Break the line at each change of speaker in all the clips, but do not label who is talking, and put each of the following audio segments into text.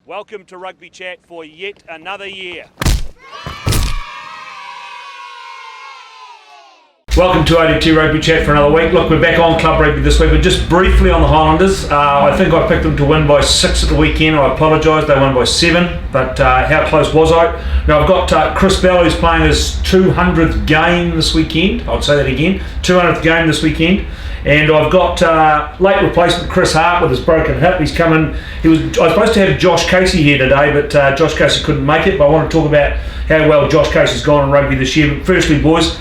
Welcome to Rugby Chat for yet another year. Welcome to ODT Rugby Chat for another week. Look, we're back on Club Rugby this week, but just briefly on the Highlanders. I think I picked them to win by 6 at the weekend. I apologise, they won by 7, but how close was I? Now I've got Chris Bell, who's playing his 200th game this weekend. I'll say that again, 200th game this weekend. And I've got late replacement Chris Hart with his broken hip. He's coming. I was supposed to have Josh Casey here today, but Josh Casey couldn't make it. But I want to talk about how well Josh Casey's gone in rugby this year. But firstly, boys,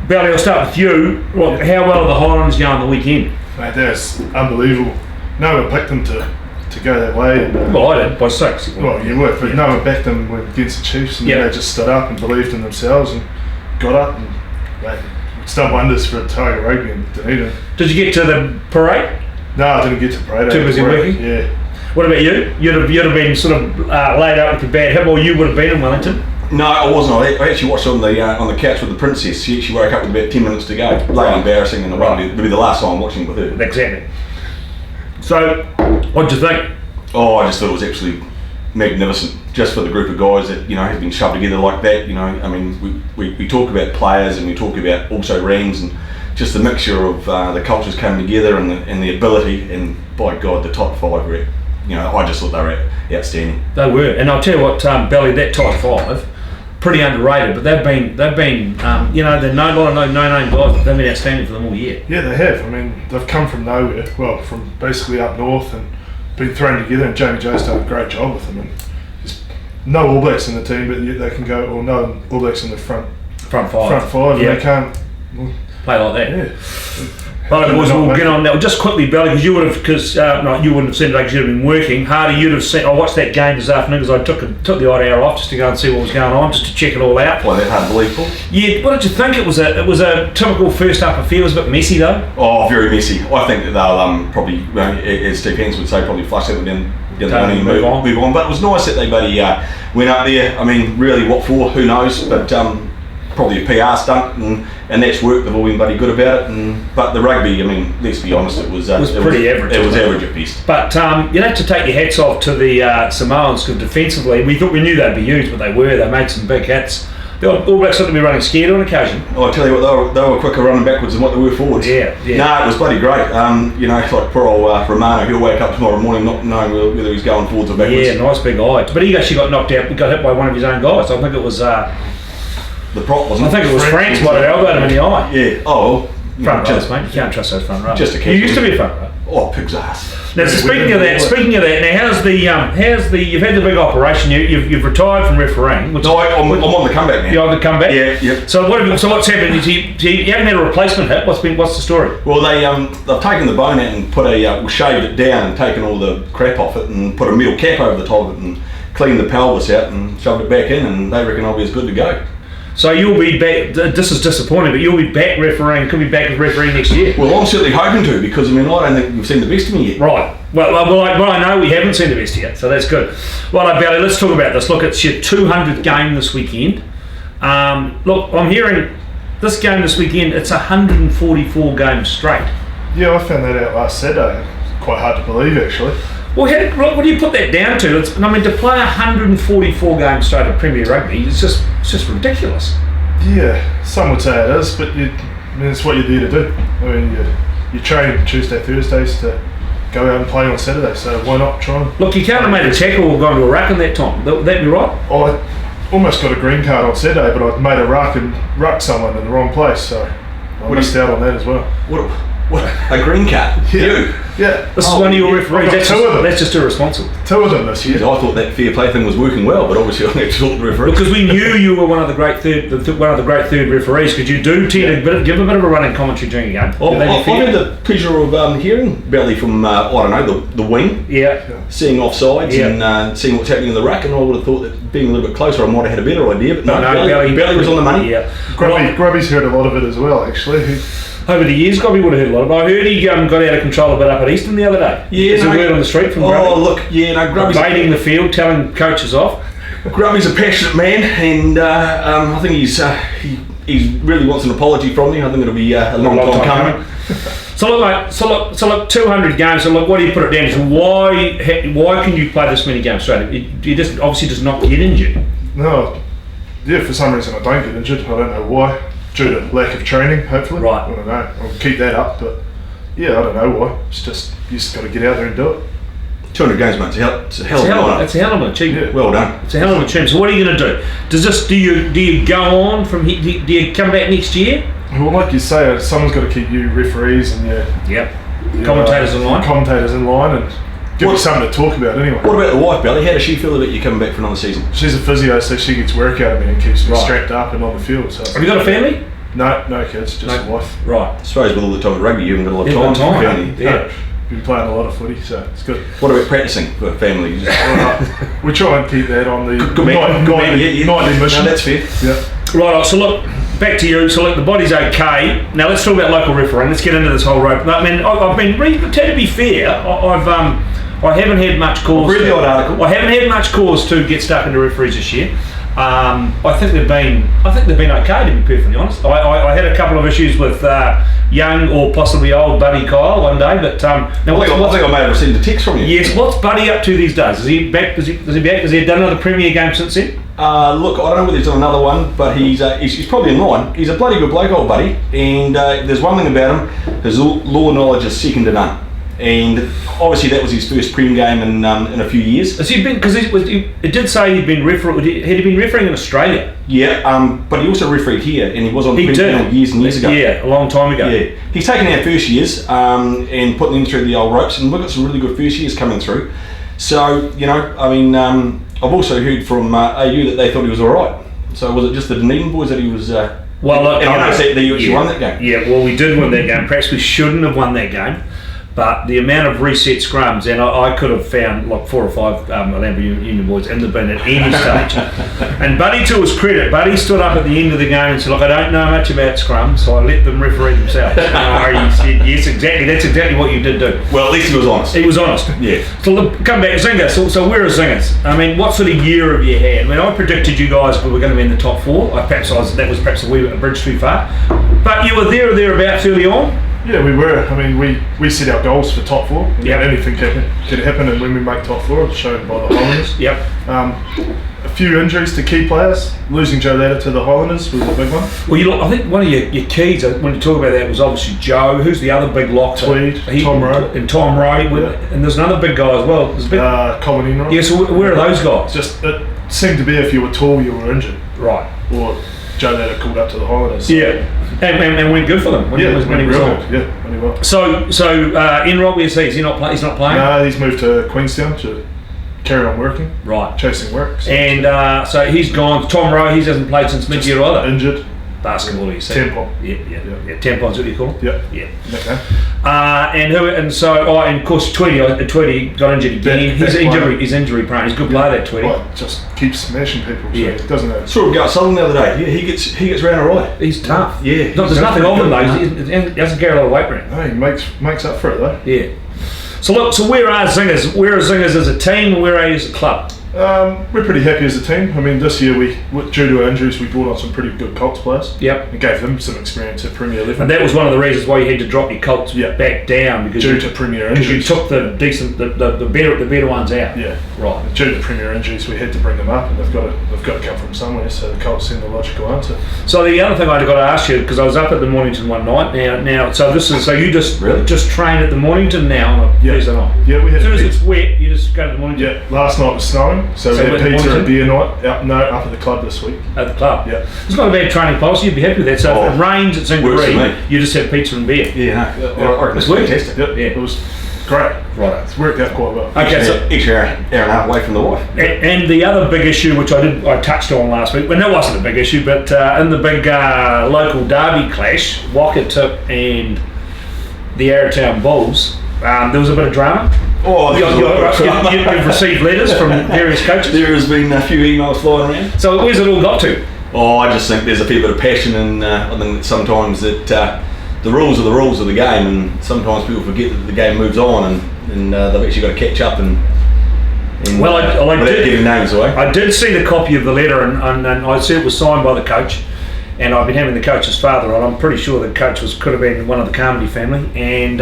Belly, I'll start with you. Well, how well are the Highlanders going on the weekend?
Mate, that's unbelievable. No one picked them to go that way. And,
well, I did, by 6.
Well, you would, but no one backed them against the Chiefs, and they just stood up and believed in themselves and got up and it's done wonders for Otago rugby in Dunedin.
Did you get to the parade?
No, I didn't get to the parade.
Too busy working?
Yeah.
What about you? You'd have been sort of laid out with your bad hip, or you would have been in Wellington?
No, I wasn't. I actually watched on the couch with the princess. She woke up with about 10 minutes to go. Like embarrassing, and it'll be the last time I'm watching with her.
Exactly. So, what did you think?
Oh, I just thought it was absolutely magnificent, just for the group of guys that have been shoved together like that. I mean, we talk about players and we talk about also ranks and just the mixture of the cultures coming together and the ability. And by God, the top 5 were, I just thought they were outstanding.
They were, and I'll tell you what, Belly, that top 5. Pretty underrated, but they've been they're no name guys, but they've been outstanding for them all year.
Yeah, they have. I mean, they've come from nowhere, well, from basically up north and been thrown together, and Jamie Joe's done a great job with them. And there's no All Blacks in the team, but they can go, or no All Blacks in the front
5,
and they can't
play like that.
Yeah.
Well, we'll get on that. Just quickly, Belly, because you would have, you wouldn't have seen it because you'd have been working. Hardy, you'd have seen. I watched that game this afternoon because I took the odd hour off just to go and see what was going on, just to check it all out.
Well, that's hard to believe, Paul.
Yeah, what did you think? It was a typical first half affair. It was a bit messy though.
Oh, very messy. I think that they'll probably, as Steve Hens would say, probably flush that down and move on. But it was nice that they went up there. I mean, really, what for? Who knows? But probably a PR stunt, and that's worked. They've all been bloody good about it. But the rugby, I mean, let's be honest, it was
pretty average.
It was average at best.
But you have to take your hats off to the Samoans, because defensively, we thought they'd be used, but they were. They made some big hits. The All Blacks looked to be running scared on occasion.
Oh, I tell you what, they were quicker running backwards than what they were forwards.
Yeah.
No, it was bloody great. Like poor old Romano, he'll wake up tomorrow morning not knowing whether he's going forwards or backwards.
Yeah, nice big eye. But he actually got knocked out. He got hit by one of his own guys. I think it was.
The prop, wasn't it?
I think it was France might have elbowed him in the eye.
Yeah. Oh,
front rows, mate. You can't trust those front rows.
Just a
you used to be a front row.
Oh, pig's ass.
Now, speaking of that, now how's the you've had the big operation. You've retired from refereeing.
No, I'm on the comeback now.
You're on the comeback.
Yeah.
So what's happened? You haven't had a replacement hip. What's the story?
Well, they've taken the bone out and shaved it down and taken all the crap off it and put a metal cap over the top of it and cleaned the pelvis out and shoved it back in, and they reckon I'll be as good to go.
So you'll be back. This is disappointing, but you'll be back refereeing. Could be back with refereeing next year.
Well, I'm certainly hoping to, because I don't think we've seen the best of me yet.
Right. Well, I know we haven't seen the best yet, so that's good. Well, Belly, let's talk about this. Look, it's your 200th game this weekend. Look, I'm hearing this game this weekend. It's 144 games straight.
Yeah, I found that out last Saturday. It's quite hard to believe, actually.
Well, what do you put that down to? To play 144 games straight at Premier Rugby, it's just ridiculous.
Yeah, some would say it is, but it's what you're there to do. I mean, you train Tuesday, Thursdays to go out and play on Saturday, so why not try and...
Look, you can't have made a tackle or gone to a ruck in that time. Would that be right?
I almost got a green card on Saturday, but I made a ruck and rucked someone in the wrong place, so I missed out on that as well.
What? A green card?
Yeah.
You?
Yeah.
This is one of your referees.
That's two of them.
That's just irresponsible.
2 of them this year.
I thought that fair play thing was working well, but obviously I need to talk to the referee.
Because we knew you were one of the great third referees, because you do tend to give a bit of a running commentary during a game.
I've had the pleasure of hearing Belly from the wing.
Yeah.
Seeing offsides and seeing what's happening in the ruck, and I would have thought that being a little bit closer, I might have had a better idea. But no, Belly was on the money.
Yeah.
Grubby's heard a lot of it as well, actually.
Over the years, Grubby would have heard a lot of it. I heard he got out of control a bit up at Eastern the other day.
Yeah,
there's a word on the street from Grubby.
Oh, look, Grubby's
baiting the field, telling coaches off.
Grubby's a passionate man, and I think he really wants an apology from me. I think it'll be a long time coming.
So look, 200 games. So look, what do you put it down to? Why can you play this many games straight? You just obviously does not get injured.
No, yeah. For some reason, I don't get injured. I don't know why. Due to lack of training, hopefully.
Right.
I don't know. I'll keep that up, but yeah, I don't know why. It's just you just got to get out there and do it.
200 games, mate. It's a hell of a lineup.
It's a hell of an achievement.
Yeah.
Well done.
It's a hell of an achievement. So what are you going to do? Do you go on from here? Do you come back next year?
Well, like you say, someone's got to keep you referees and your
Commentators in line.
Commentators in line, and give you something to talk about anyway.
What about the wife, Belly? How does she feel about you coming back for another season?
She's a physio, so she gets work out of me and keeps me strapped up and on the field. So
Have you got a family?
No kids, just a wife.
Right.
I suppose with all the time at rugby, you haven't got a lot of time.
Time. Yeah.
Been playing a lot of footy, so it's good.
What about practicing for family?
We try and keep that on the
nightly mission. No, that's fair.
Yeah.
Right, so look, back to you. So look, the body's okay. Now let's talk about local refereeing. Let's get into this whole rope. I mean, I've been to be fair, I haven't had much cause.
Read the odd article.
I haven't had much cause to get stuck into referees this year. I think they've been okay, to be perfectly honest. I had a couple of issues with young or possibly old Buddy Kyle one day, but now
I think I may have received a text from you.
Yes, what's Buddy up to these days? Is he back? Is he back? Has he done another Premier game since then?
Look, I don't know whether he's done another one, but he's probably in line. He's a bloody good bloke, old Buddy, and there's one thing about him: his law knowledge is second to none. And obviously that was his first Prem game in a few years.
Has he been? Because it did say he'd been refereeing. Had he been refereeing in Australia?
Yeah, but he also refereed here, and he was on Prem panel years and years ago.
Yeah, a long time ago.
Yeah, he's taken our first years and putting them through the old ropes, and we've got some really good first years coming through. So I've also heard from AU that they thought he was all right. So was it just the Dunedin boys that he was?
Well, look,
and I know that you actually won that game.
Yeah, well, we did win that game. Perhaps we shouldn't have won that game. But the amount of reset scrums, and I could have found like 4 or 5 Orlando Union boys in the bin at any stage. And Buddy, to his credit, Buddy stood up at the end of the game and said, "Look, I don't know much about scrums, so I let them referee themselves." He said, "Yes, exactly. That's exactly what you did do."
Well, at least he was honest.
He was honest.
Yeah.
So look, come back, Zinger. So where are Zingers? I mean, what sort of year have you had? I mean, I predicted you guys were going to be in the top 4. That was perhaps a bridge too far. But you were there or thereabouts early on.
Yeah, we were. I mean, we set our goals for top 4.
Yeah.
Anything could happen, and when we make top 4, it's shown by the Highlanders.
Yep.
A few injuries to key players. Losing Joe Latta to the Highlanders was a big one.
Well, I think one of your keys when you talk about that was obviously Joe. Who's the other big lock?
Tweed, Tom Rowe.
And Tom Rowe.
Yeah.
And there's another big guy as well.
Colin Enright.
Yeah, so where are those guys?
Just it seemed to be if you were tall, you were injured.
Right.
Or Joe Latta called up to the Highlanders. So.
Yeah. And went good for them when he was on.
Yeah, really well.
So Enright, where's he? Is he not playing? He's not playing?
No, he's moved to Queenstown to carry on working.
Right.
Chasing work. So
and so he's gone. Tom Rowe, he hasn't played since mid-year either.
Injured.
Basketball, you say?
Tampon.
Yeah. Tampon's what you call it?
Yeah.
Okay. And of course Tweedy got injured again. He's injury prone. He's a good player, that Tweedy.
Well, just keeps smashing people. So
Yeah.
it doesn't know.
Saw him go at Southern the other day. He gets round all right.
He's tough.
Yeah.
There's nothing of him though. He doesn't carry a lot of weight around.
No, he makes up for it though.
Yeah. So look, where are Zingers? Where are Zingers as a team, and where are you as a club?
We're pretty happy as a team. I mean, this year due to our injuries, we brought on some pretty good Colts players.
Yep.
And gave them some experience at Premier level.
And that was one of the reasons why you had to drop your Colts back down because
due to Premier injuries.
Because you took the better ones out.
Yeah.
Right.
Due to Premier injuries, we had to bring them up, and they've got to come from somewhere. So the Colts seemed the logical answer.
So the other thing I got to ask you, because I was up at the Mornington one night. Now, so you just train at the Mornington now on a Thursday night.
Yeah, we had.
As soon as it's wet, you just go to the Mornington.
Yeah. Last night was snowing, so we had pizza and beer night up at the club this week.
At the club.
Yeah.
It's not a bad training policy. You'd be happy with that. So if it rains at Zingari, you just have pizza and beer.
Yeah. I reckon it's fantastic.
Yep. Yeah. It was great.
Right.
It's worked out quite well.
Okay. So
extra hour and a half away from the wife.
And the other big issue, which I touched on last week, well, that wasn't a big issue, but in the big local derby clash, Wakatip and the Arrowtown Bulls, there was a bit of drama.
Oh,
you've received letters from various coaches.
There has been a few emails flying around.
So where's it all got to?
Oh, I just think there's a fair bit of passion, and I think that sometimes that the rules are the rules of the game, and sometimes people forget that the game moves on, and they've actually got to catch up and
I
without
did
giving names away.
I did see the copy of the letter, and I see it was signed by the coach. and I've been having the coach's father on. I'm pretty sure the coach could have been one of the Carmody family, and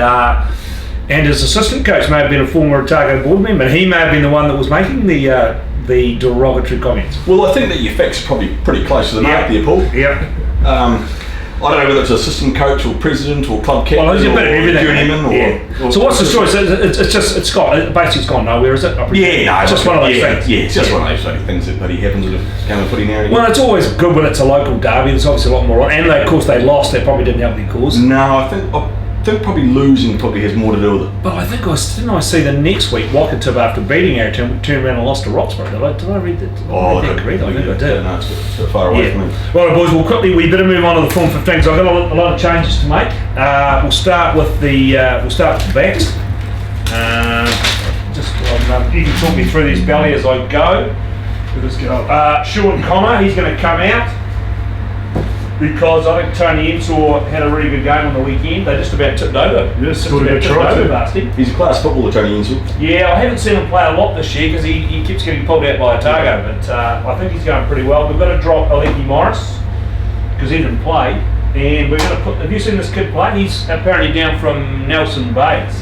his assistant coach may have been a former Otago board member. He may have been the one that was making the derogatory comments.
Well, I think that your facts are probably pretty close to the mark there, Paul.
Yeah.
I don't know whether it's assistant coach or president or club captain.
Well, there's a bit of everything.
Journeyman or
so what's the story? So it's gone nowhere, is it?
It's
just one of those things.
Yeah, it's just one of those things that bloody happens at a game of footy now and again.
Well, it's always good when it's a local derby. There's obviously a lot more on, and of course they lost. That probably didn't help their cause.
No, I think probably losing probably has more to do with it.
But I think didn't I see the next week Wakatib after beating our team turned around and lost to Roxburgh. Did I read that?
I
think I did.
No, it's a bit far away from me.
Right, boys. Well, quickly we better move on to the Form 15. So I've got a lot of changes to make. We'll start with the backs. You can talk me through these belly as I go.
Let's go.
Sean Connor, he's going to come out, because I think Tony Ensor had a really good game on the weekend. They just about tipped over.
Yes, scored a good try too.
He's a class footballer, Tony Ensor.
Yeah, I haven't seen him play a lot this year because he keeps getting pulled out by Otago, but I think he's going pretty well. We've got to drop Aleki Morris because he didn't play, and we're going to put. Have you seen this kid play? He's apparently down from Nelson Bays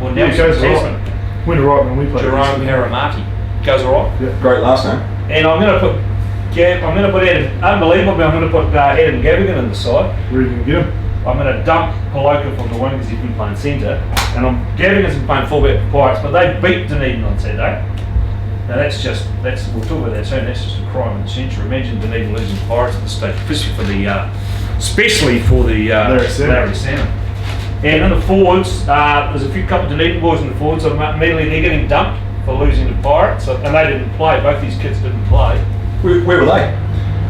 or Nelson Tasman.
Went right when we played.
Jerome Haramati goes all right.
Yeah. Great last name.
And I'm going to put. I'm going to put Adam, unbelievable, but I'm going to put Adam Gavigan in the side.
Where are you going to get him?
I'm going to dump Paloka from the wing because he's been playing centre. And Gavigan's been playing fullback for Pirates, but they beat Dunedin on Saturday. Now we'll talk about that soon, that's just a crime of the century. Imagine Dunedin losing Pirates at this stage, especially for the Larry Salmon. And in the forwards, there's a couple of Dunedin boys in the forwards, so immediately they're getting dumped for losing to Pirates, and they didn't play, both these kids didn't play.
Where were they?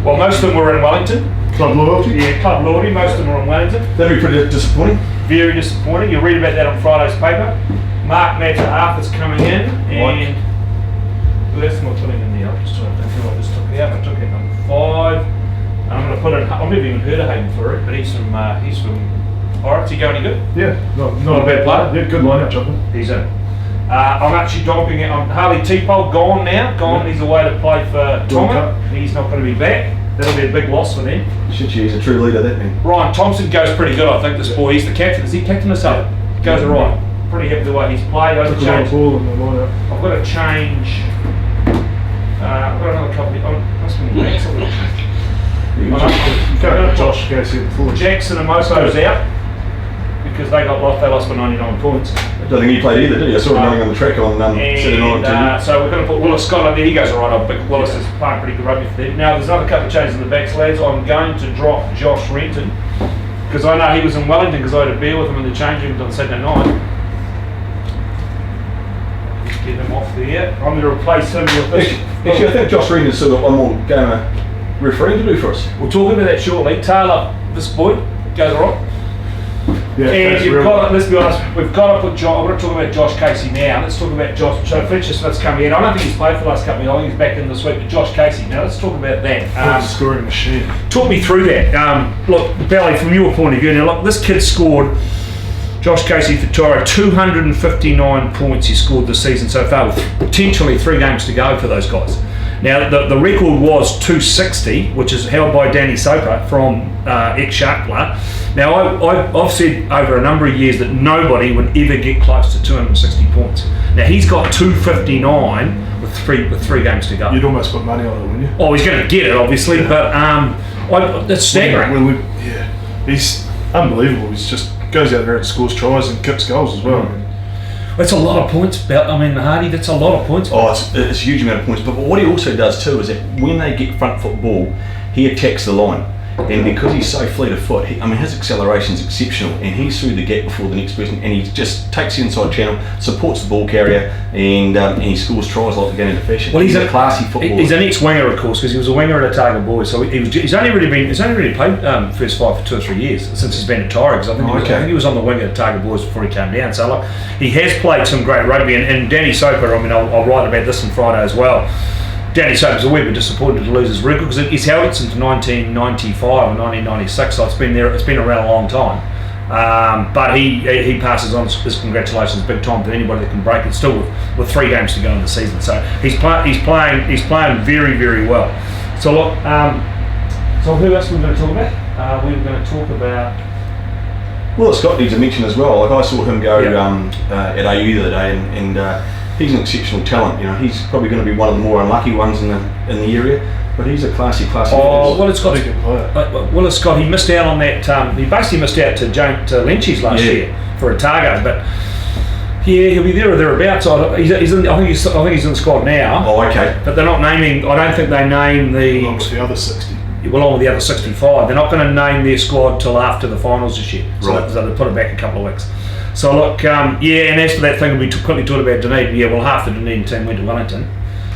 Well, most of them were in Wellington.
Club loyalty?
Yeah, club loyalty. Most of them were in Wellington.
That'd be pretty disappointing.
Very disappointing. You'll read about that on Friday's paper. Mark Matter-Arthur's coming in, and who else am I putting in there? I'm just trying to think who I just took out. I took out number 5, and I'm going to put in. I've never even heard of Hayden Fleury, but he's from Pirates. He go any good?
Yeah, not a bad player. Yeah, good lineup, Jonathan.
He's in. I'm actually domping it on Harley T-Pole, gone now. Gone. He's away to play for Tonga. He's not going to be back. That'll be a big loss for them.
Shit, he's a true leader, that man.
Ryan Thompson goes pretty good, I think, this boy. He's the captain. Is he captain or something? Goes all right. Pretty happy the way he's played. I've got to change. I've got another couple. Must be Max.
Josh goes here before.
Jackson and Moso's out because they lost by 99 points.
I don't think he played either, did he? I saw him running on the track on Saturday night.
So we're going to put Willis Scott on there. He goes all right. I'll pick Willis is playing pretty good rugby for them. Now there's another couple of changes in the backs, lads. I'm going to drop Josh Renton because I know he was in Wellington because I had a beer with him in the change room on Saturday night. Just get him off there. I'm going to replace him with this.
Actually, I think Josh Renton's still got one more game of refereeing to do for us.
We'll talk about that shortly. Taylor, this boy, goes all right.
Yeah,
and let's be honest, we've got to put Josh. I want to talk about Josh Casey now. Let's talk about Josh. So Fletcher Smith's coming in. I don't think he's played for the last couple of years. I think he's back in this week. But Josh Casey. Now let's talk about that.
Scoring machine.
Talk me through that. Look, Bally, from your point of view, now look, this kid scored. Josh Casey for Tyra, 259 points he scored this season so far, with potentially 3 games to go for those guys. Now, the record was 260, which is held by Danny Soper from ex-Sharkler. Now, I've said over a number of years that nobody would ever get close to 260 points. Now, he's got 259 with three games to go.
You'd almost put money on it, wouldn't you?
Oh, he's going to get it, obviously, but that's staggering.
He's unbelievable. He's just goes out there and scores tries and kicks goals as well.
That's a lot of points, Hardy, that's a lot of points.
Oh, it's a huge amount of points. But what he also does too is that when they get front foot ball, he attacks the line. And because he's so fleet of foot, his acceleration is exceptional, and he's through the gap before the next person, and he just takes the inside channel, supports the ball carrier, and he scores tries like the game into fashion. Well, he's a classy footballer.
He's an ex-winger, of course, because he was a winger at Otago Boys. So he's only really played first 5 for 2 or 3 years since he's been at Tigers. I think he was on the wing at Otago Boys before he came down. So he has played some great rugby, and Danny Soper. I'll write about this on Friday as well. Danny Soper's a wee bit disappointed to lose his record because he's held it since 1995 or 1996, so it's been around a long time. But he passes on his congratulations big time to anybody that can break it. Still with 3 games to go in the season, so he's playing very, very well. So look, So who else are we going to talk about? We were going to talk about...
Well, Scott needs a mention as well. Like I saw him go
Yep.
at AU the other day, and he's an exceptional talent. You know, he's probably going to be one of the more unlucky ones in the area, but he's a classy.
Oh, Willis Scott.
Pretty good player.
Willis Scott. He missed out on that. He basically missed out to Lynch's last year for Otago, but yeah, he'll be there or thereabouts. I think he's in the squad now.
Oh, okay.
But they're not naming. I don't think they name
Along with the other 60.
along with the other 65. They're not going to name their squad till after the finals this year. So they put it back a couple of weeks. So look, and as for that thing we quickly talked about Dunedin, well, half the Dunedin team went to Wellington.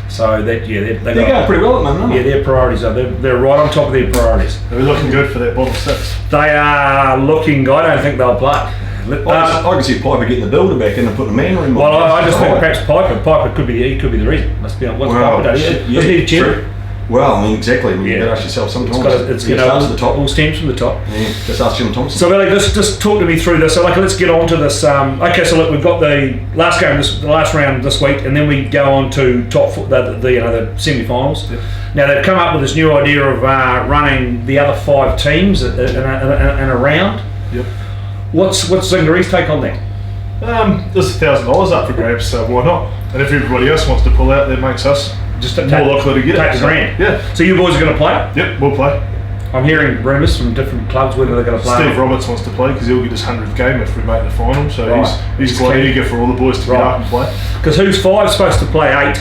So that they're
going pretty well at the moment, aren't they?
Yeah, their priorities are they're right on top of their priorities.
They're looking good for that bottom 6.
They are looking. I don't think they'll play.
I can see Piper getting the builder back in and putting a man room on.
Well, I just think perhaps Piper could be the reason. Must be on what's Piper done. Doesn't need a chair.
Well, I mean, exactly. You better ask yourself sometimes.
It starts at the top. All stems from the top.
Yeah, just ask Jim Thompson.
So, Billy, just talk to me through this. So, let's get on to this. Okay, so look, we've got the last game, the last round this week, and then we go on to the semi-finals.
Yep.
Now they've come up with this new idea of running the other 5 teams in a round.
Yep.
What's Zingari's take on that?
There's $1,000 up for grabs, so why not? And if everybody else wants to pull out, that makes us
Just
more likely to get it.
Take the grand.
Yeah.
So you boys are going to play?
Yep, we'll play.
I'm hearing rumours from different clubs whether they're going to play.
Steve Roberts wants to play because he'll get his 100th game if we make the final. So he's quite
keen.
eager for all the boys to get up and play.
Because who's 5 supposed to play 8,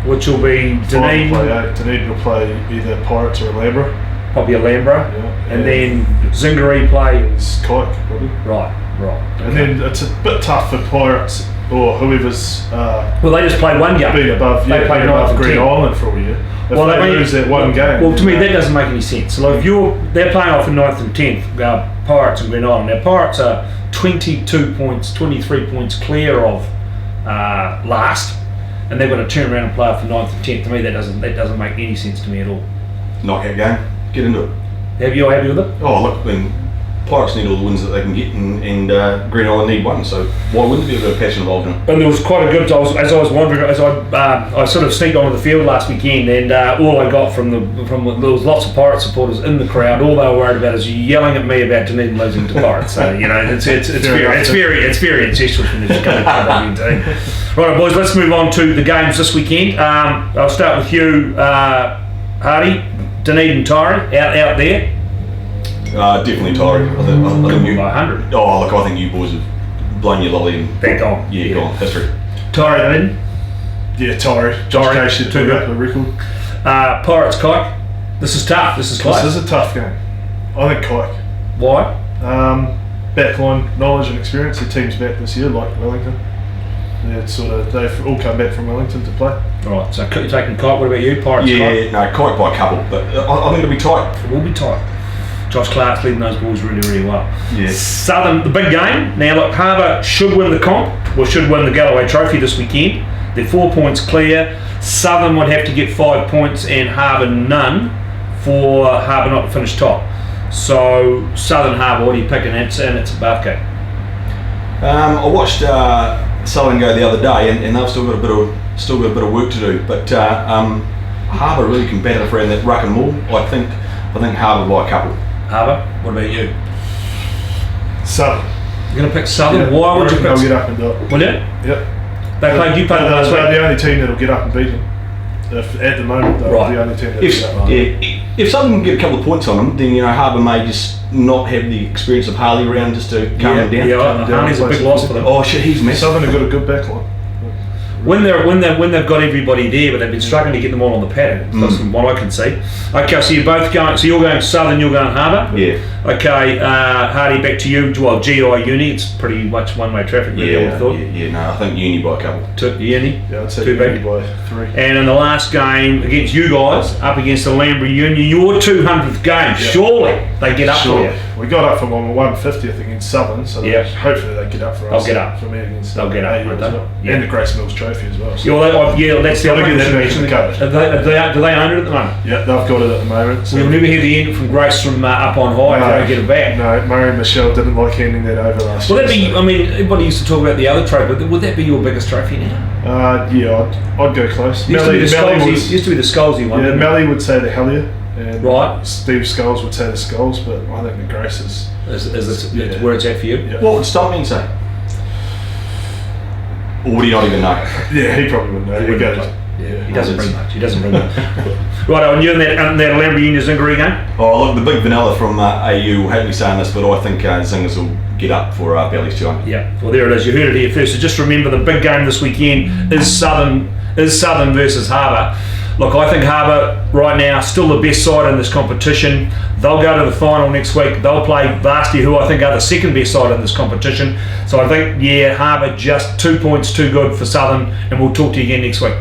which will be Dunedin.
Dunedin will play either Pirates or Alhambra.
Probably Alhambra.
Yeah.
And then Zingari plays.
Kike, probably.
Right.
And then it's a bit tough for Pirates or whoever's
well, they just played one game.
been above Green Island for a year. If they lose that one game.
Well, to me that doesn't make any sense. So if they're playing off in 9th and 10th, Pirates and Green Island. Now Pirates are 22 points, 23 points clear of last, and they're going to turn around and play off in 9th and 10th. To me that doesn't make any sense to me at all.
Knockout game. Get into it.
Have you all happy with it?
Oh, look, Pirates need all the wins that they can get, and Green Island need one. So why wouldn't there be a bit of passion involved in it?
And there was quite a good. As I was wandering, I sort of sneaked onto the field last weekend, and all I got from there was lots of Pirate supporters in the crowd. All they were worried about is yelling at me about Dunedin losing to Pirates. So it's very incestuous when they're coming to the team. Right, boys, let's move on to the games this weekend. I'll start with you, Hardy. Dunedin Tyree out there.
Definitely Tyree. I think you,
by 100.
Oh, look, I think you boys have blown your lolly and
Back on.
Yeah, gone. History.
Tyree Dunedin.
Yeah, Tyree. Josh Casey took up the record.
Pirates Kike. This is tough. This is close.
This is a tough game. I think Kike.
Why?
Backline knowledge and experience. The team's back this year, like Wellington. They've all come back from Wellington to play.
Right, so you're taking Kike. What about you, Pirates?
Yeah,
Kike?
no, Kike by a couple, but I think it'll be tight.
It will be tight. Josh Clark's leading those boys really, really well.
Yeah.
Southern, the big game. Now look, Harbour should win the comp, or should win the Galloway Trophy this weekend. They're 4 points clear. Southern would have to get 5 points and Harbour none for Harbour not to finish top. So Southern Harbour, what are you picking? And it's a Bath game.
I watched Southern go the other day, and they've still got a bit of work to do. But Harbour really can battle around that ruck and maul. I think Harbour by a couple.
Harbour, what about you?
Southern.
You're going to pick Southern?
Yeah,
Why would you pick
They'll get up and do it.
Will you?
Yep.
You played them last week.
They're the only team that'll get up and beat them. At the moment, they're the only team that'll get up.
If Southern can get a couple of points on them, then Harbour may just not have the experience of Harley around just to calm them down.
Yeah, Harley's a big loss for them.
Oh shit, he's messed.
Southern have got a good backline.
When they've got everybody there, but they've been struggling to get them all on the pattern. That's from what I can see. Okay, so you're both going. So you're going Southern, you're going Harbour.
Yeah.
Okay, Hardy, back to you. Well, GI Uni, it's pretty much one-way traffic. Really, I thought.
No, I think Uni by a couple.
Uni.
Yeah, I'd say
Too
Uni
big.
by 3.
And in the last game against you guys, up against the Alhambra Union, your 200th game. Surely they get up for you.
We got up from 150th against Southern, so hopefully they get up for us.
They'll get up.
For me against
They'll get up,
as
won't they?
well.
Yeah.
And the Grace Mills Trophy as well. So.
That's the other
Gotta get that
question.
in the cupboard.
Do they own it at the moment?
Yeah, they've got it at the moment. So.
We'll never hear the end from Grace from up on high if they don't get it back.
No, Murray and Michelle didn't like handing that over last
Well,
year.
that'd be. I mean, everybody used to talk about the other trophy, but would that be your biggest trophy now?
Yeah, I'd go close.
Used to be the Scholesy one.
Yeah, Melly would say the Hellier, And
Right.
Steve Scholes would say the Scholes, but I think the Grace is
Is where it's at for you?
Yeah.
What would Stoneman say? Or would he not even know?
Yeah, he probably wouldn't know. He goes,
He doesn't bring much. Right, and you in that Lamborghini Zingari game?
Oh, look, the big vanilla from AU will hate me saying this, but I think Zingers will get up for Bally's time.
Yeah. Well, there it is. You heard it here first. So just remember, the big game this weekend is Southern versus Harbour. Look, I think Harbour right now still the best side in this competition. They'll go to the final next week. They'll play Varsity, who I think are the second best side in this competition. So I think, Harbour just 2 points too good for Southern, and we'll talk to you again next week.